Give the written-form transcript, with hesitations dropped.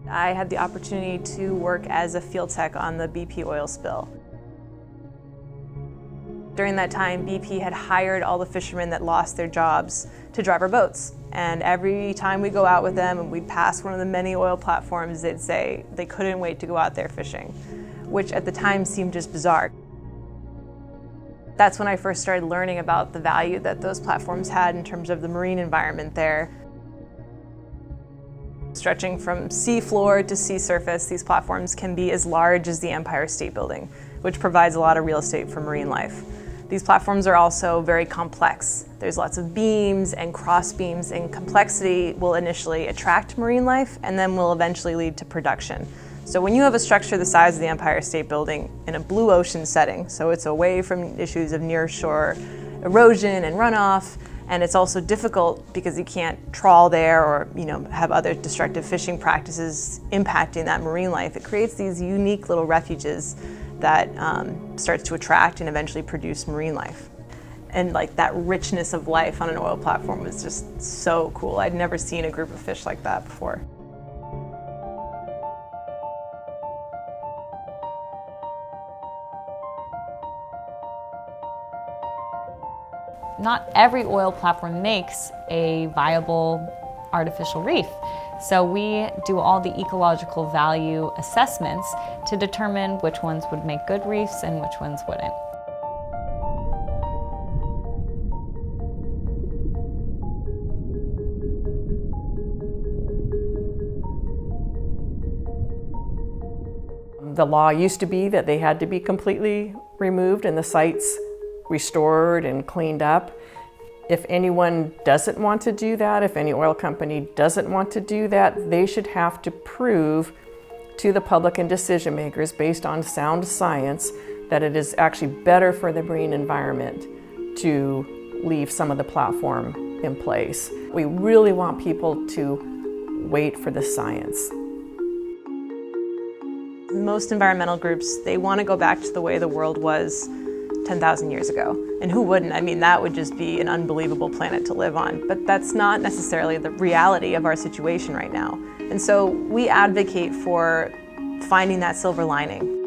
I had the opportunity to work as a field tech on the BP oil spill. During that time, BP had hired all the fishermen that lost their jobs to drive our boats. And every time we go out with them and we'd pass one of the many oil platforms, they'd say they couldn't wait to go out there fishing, which at the time seemed just bizarre. That's when I first started learning about the value that those platforms had in terms of the marine environment there. Stretching from sea floor to sea surface, these platforms can be as large as the Empire State Building, which provides a lot of real estate for marine life. These platforms are also very complex. There's lots of beams and cross beams, and complexity will initially attract marine life and then will eventually lead to production. So when you have a structure the size of the Empire State Building in a blue ocean setting, so it's away from issues of nearshore erosion and runoff, and it's also difficult because you can't trawl there or have other destructive fishing practices impacting that marine life. It creates these unique little refuges that starts to attract and eventually produce marine life. And that richness of life on an oil platform was just so cool. I'd never seen a group of fish like that before. Not every oil platform makes a viable artificial reef. So we do all the ecological value assessments to determine which ones would make good reefs and which ones wouldn't. The law used to be that they had to be completely removed and the sites restored and cleaned up. If anyone doesn't want to do that, if any oil company doesn't want to do that, they should have to prove to the public and decision makers based on sound science that it is actually better for the marine environment to leave some of the platform in place. We really want people to wait for the science. Most environmental groups, they want to go back to the way the world was 10,000 years ago. And who wouldn't? I mean, that would just be an unbelievable planet to live on. But that's not necessarily the reality of our situation right now. And so we advocate for finding that silver lining.